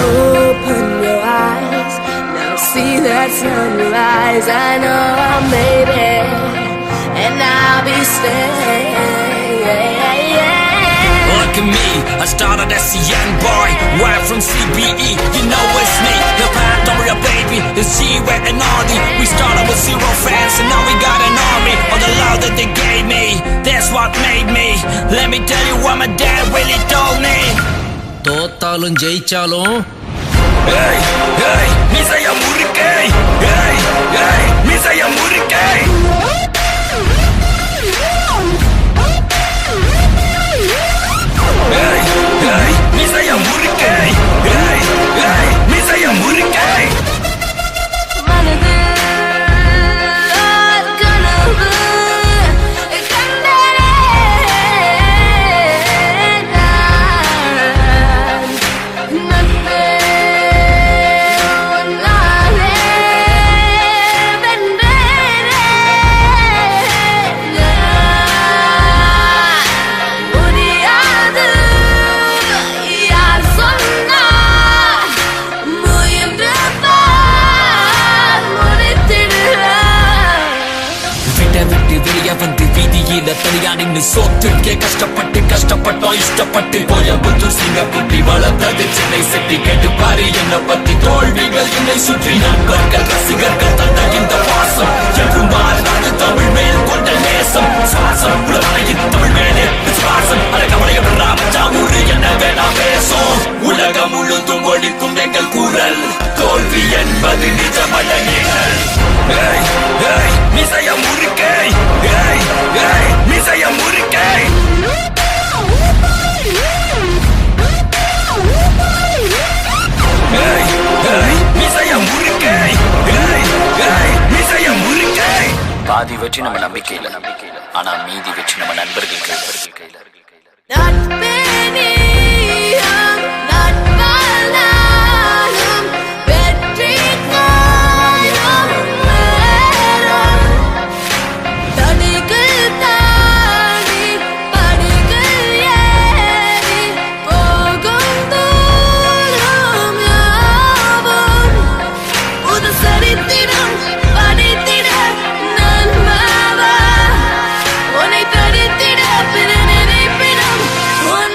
S5: Open your eyes, now see that sunrise. I know I made it, and I'll be staying.
S2: Look at me, I started as a young boy, right from CBE, you know it's me. The path, don't worry, baby, it's G-Way and Artie. We started with 0 fans and now we got an army. All the love that they gave me, that's what made me. Let me tell you what my dad really told me.
S3: தோத்தாலும் ஜெயிச்சாலும்
S2: Hey, hey, மிசைய முறுக்கை. Hey, hey, மிசைய முறுக்கை. Hey, hey, மிசைய முறுக்கை. Hey, hey, மிசைய முறுக்கை.
S5: மனது கனவு கண்டனே நான் நன்பே உன்னாலே வென்றேனே முடியாது யார் சொன்னார் முயன்று பார் முடித்திடுவேன்
S2: விட்டு வெளிய வந்து வீதியில தனியா நின்னு சோத்துக்கே கஷ்டப்பட்டோம் இஷ்டப்பட்டு கோயம்புத்தூர் சிங்கக்குட்டி வளர்ந்தது சென்னை செட்டி கேட்டு பாரு என்ன பத்தி தோல்விகள் என்னை சுற்றி நண்பர்கள் ரசிகர்கள் தந்த இந்த வாசம் என்று மாறாது தமிழ் மேல் கொண்ட நேசம் சுவாசம் உலகின் தமிழ் மேலே விசுவாசம் அழகமலையா ஊரு என்ன வேணா பேசும் உலகம் முழுதும் ஒழிக்கும் எங்கள் குரல் தோல்வி என்பது நிஜமல்ல நீங்கள் ஏய் ஏய் மிசைய முறுக்கை ஏய் ஏய் மிசைய முறுக்கை ஏய் ஏய் மிசைய முறுக்கை ஏய் ஏய் மிசைய முறுக்கை
S8: பாதி வெற்றி நம்ம நம்பிக்கையில ஆனா மீதி வெற்றி நம்ம நண்பர்கள் கையில
S5: நட்பே நீயும் நட்பால் நானும் வெற்றி காயும் நேரம் தடிகள் தாண்டி படிகள் ஏறி போகும் தூரம் யாவும் புது சரித்திரம் படித்திட நண்பவா உன்னை தடித்திட பிற நினைப்பிடம் உன்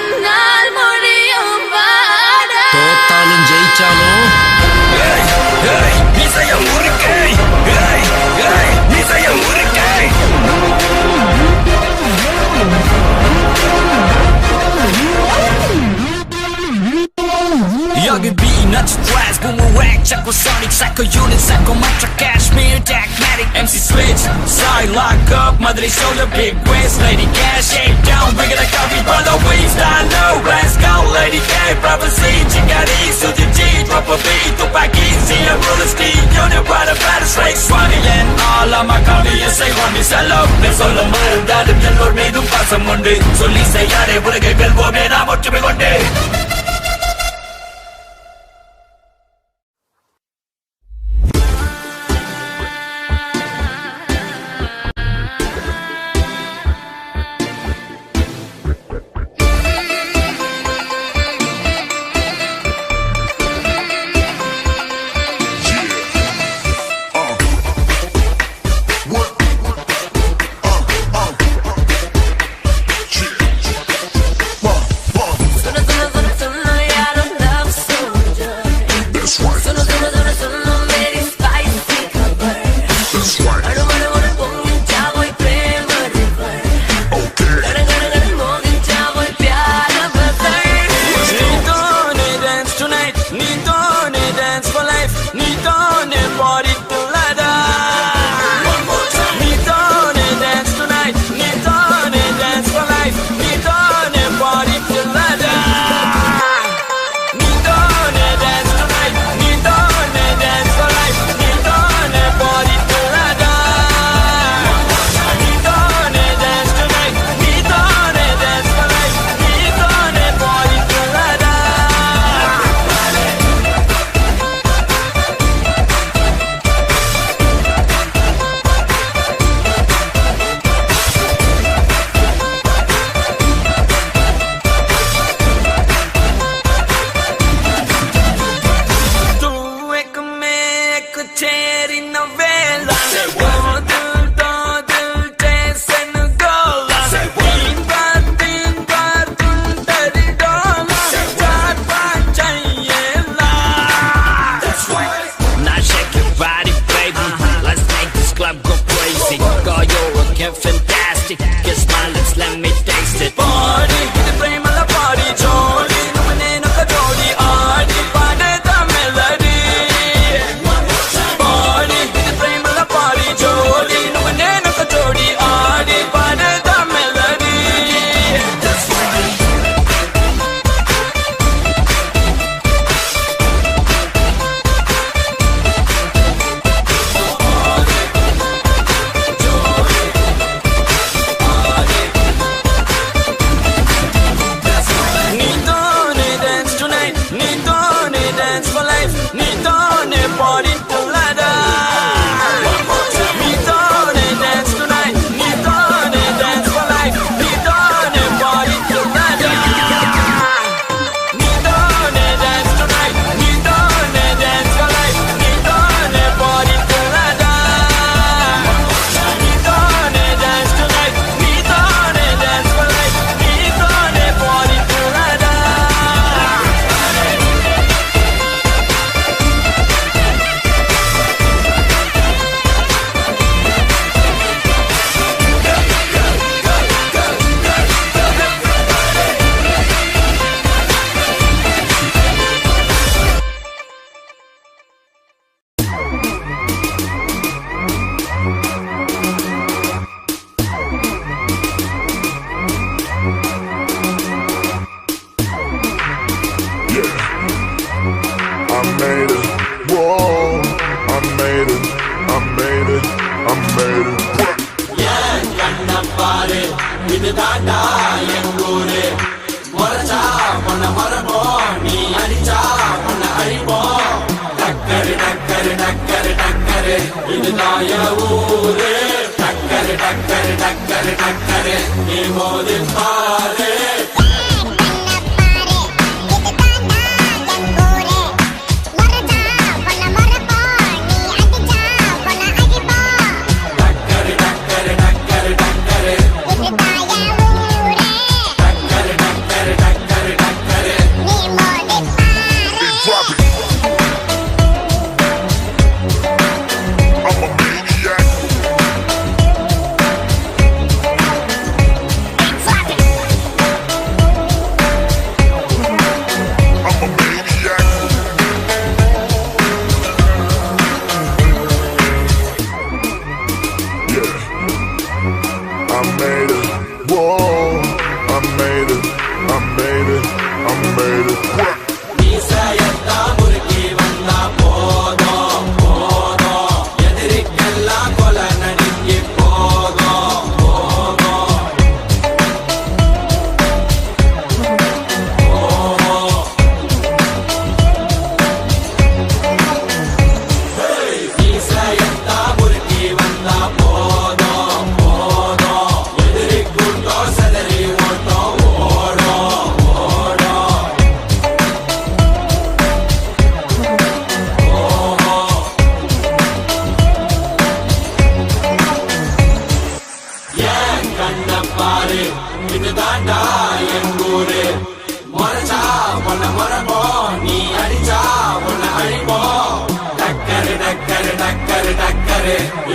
S2: 거기 B not stress boomerang 자꾸 sonic psycho unit psycho mantra cashmere tagmatic MC switch side lock up motherly shoulder big waist lady cash shake down bring it like coffee brother we style low let's go lady K prophecy chingari suji G drop a beat tupac easy a roller ski unit ride a battle straight swami and all of my coffee you say want me sell up let's all of my dad and your medu pasam undu solli seiyare ulagai velvome naam ottume konde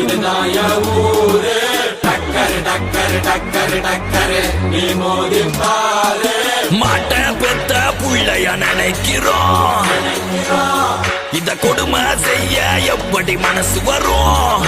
S3: இது நாய ஊரு டக்கரு டக்கரு டக்கரு டக்கரு நீ மோதி பாரு
S2: மாட்ட பெத்த புள்ளைய நினைக்கிறோம் இத கொடுமை செய்ய எப்படி மனசு வரும்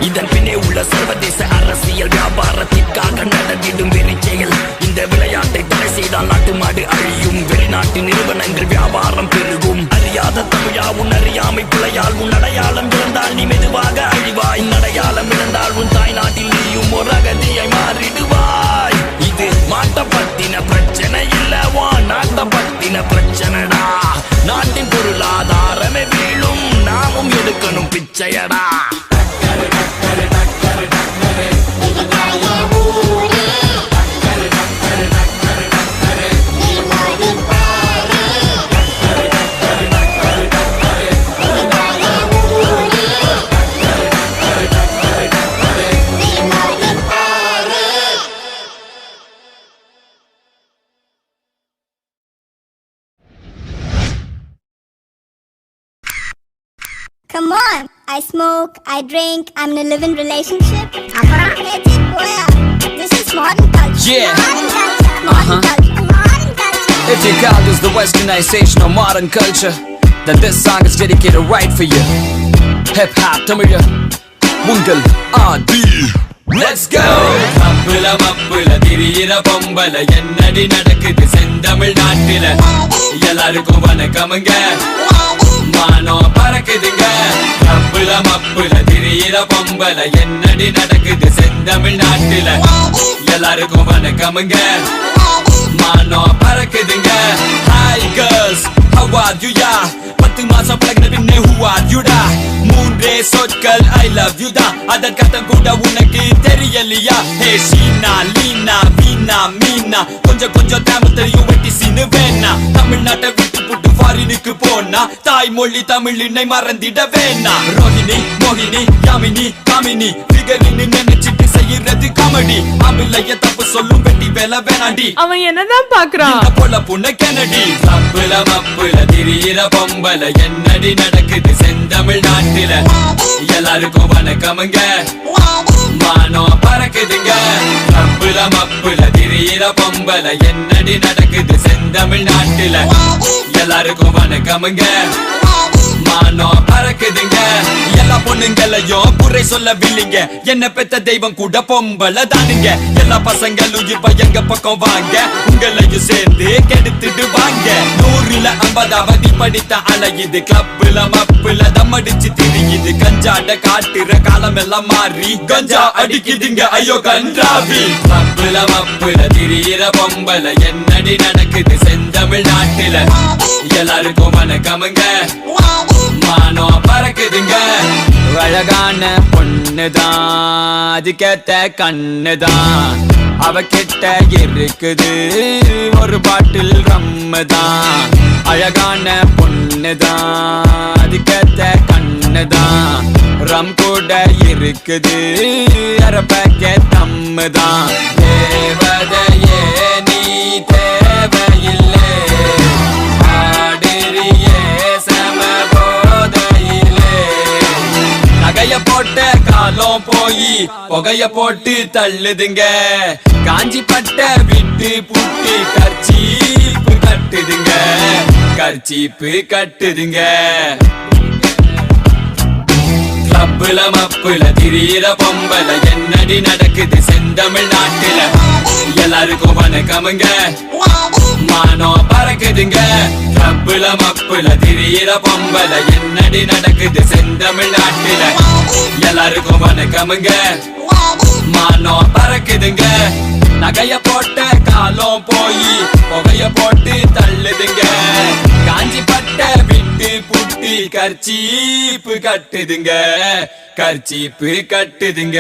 S2: இதன் பின்னே உள்ள சர்வதேச அரசியல் வியாபாரத்திற்காக நடந்திடும் வெறிச்செயல் இந்த விளையாட்டை தடை செய்தால் நாட்டு மாடு அழியும் வெளிநாட்டு நிறுவனங்கள் வியாபாரம் பெருகும் அறியாத தமிழா உன் அறியாமை பிழையால் உன் அடையாளம் இழந்தால் நீ மெதுவாக அழிவாய் அடையாளம் இழந்தால் உன் தாய் நாட்டில் நீயும் ஒரு அகதியை மாறிடுவாய் இது மாட்ட பத்தின பிரச்சனை இல்லவா நாட்ட பத்தின பிரச்சனைடா நாட்டின் பொருளாதாரமே வீழும் நாமும் எடுக்கணும் பிச்சையடா
S9: Come on, I smoke, I drink, I'm in a living relationship. This is modern culture.
S1: Yeah.
S9: Modern culture. Modern culture. Modern culture.
S1: If you call this the westernization of modern culture, then this song is dedicated right for you. Hip hop, Tamil, Mungal, Adi. Let's go!
S3: மப்புல மப்புல திரியிற பொம்பல என்னடி நடக்குது செந்தமிழ் நாட்டில எல்லாருக்கும் வணக்கமுங்க மானம் பறக்குதுங்க மப்புல மப்புல திரியிற பொம்பல என்னடி நடக்குது செந்தமிழ் நாட்டில எல்லாருக்கும் வணக்கமுங்க மானம் பறக்குதுங்க Hi girls, how are you ya? 10 மாசம் பழகின பின்னே who are you da? மூன்றே சொற்கள் I love you da. அதற்கர்த்தம் கூட உனக்கு தெரியலையா? Hey ஷீனா, லீனா, வீணா, மீனா கொஞ்சம் கொஞ்சம் தமிழ் தெரியும் வெட்டி சீனு வேணா தமிழ்நாட்டை விட்டு புட்டு ஃபாரினுக்கு போனா தாய்மொழி தமிழினை மறந்திட வேணா ரோஹிணி, மோகினி, யாமினி, காமினி ஃபிகரின்னு நினைச்சிட்டு செய்யறது காமெடி அமிலைய தப்பு சொல்லும் வெட்டி வேலை வேணாண்டி
S10: அவன் என்னதான் பாக்குறான்
S3: போல புண்ண கெனடி மப்புல மப்புல திரியிற பொம்பல என்னடி நடக்குது செந்தமிழ் நாட்டில எல்லாருக்கும் வணக்கமுங்க மானம் பறக்குதுங்க மப்புல மப்புல திரியிற பொம்பல என்னடி நடக்குது செந்தமிழ் நாட்டில எல்லாருக்கும் வணக்கமுங்க மானம் பறக்குதுங்க எல்லா பொண்ணுங்களையும் குறை சொல்லவில்லைங்க என்ன பெத்த தெய்வம் கூட பொம்பளை தானுங்க எல்லா பசங்களும் இப்ப எங்க பக்கம் வாங்க உங்களையும் சேர்ந்து கெடுத்துட்டு வாங்க 100ல 50வது படித்த அலையுது கிளப்புல மப்புல தம்மடிச்சு திரியுது கஞ்சாட காட்டுற காலம் எல்லாம் மாறி கஞ்சா அடிக்குதுங்க ஐயோ கன்றாவி மப்புல மப்புல திரியிற பொம்பல என்னடி நடக்குது செந்தமிழ் நாட்டில எல்லாருக்கும் வணக்கமுங்க மானம் பறக்குதுங்க
S1: அழகான பொண்ணுதான் அதுக்கேத்த கண்ணுதான் அவகிட்ட இருக்குது ஒரு பாட்டில் ரம்முதான் அழகான பொண்ணுதான் அதுக்கேத்த கண்ணுதான் ரம் கூட இருக்குது அரை பேக்கெட் தம்முதான் தேவதையே நீ தேவையில்லை ஆடுறியே சமபோதையிலே நகைய போட்ட காலம் போய் புகைய போட்டு தள்ளுதுங்க காஞ்சி பட்ட விட்டு புட்டு கர்ச்சீப்பு கட்டுதுங்க கர்ச்சீப்பு கட்டுதுங்க கிளப்புல மப்புல திரியிற பொம்பல என்னடி நடக்குது செந்தமிழ் நாட்டில எல்லாருக்கும் வணக்கமுங்க மானம் பறக்குதுங்க கிளப்புல மப்புல திரியிற பொம்பல என்னடி நடக்குது செந்தமிழ் நாட்டில எல்லாருக்கும் வணக்கமுங்க மானம் பறக்குதுங்க நகைய போட்ட காலம் போய் புகைய போட்டு தள்ளுதுங்க காஞ்சி பட்ட விட்டு புட்டி கர்ச்சீப்பு கட்டுதுங்க கர்ச்சீப்பு கட்டுதுங்க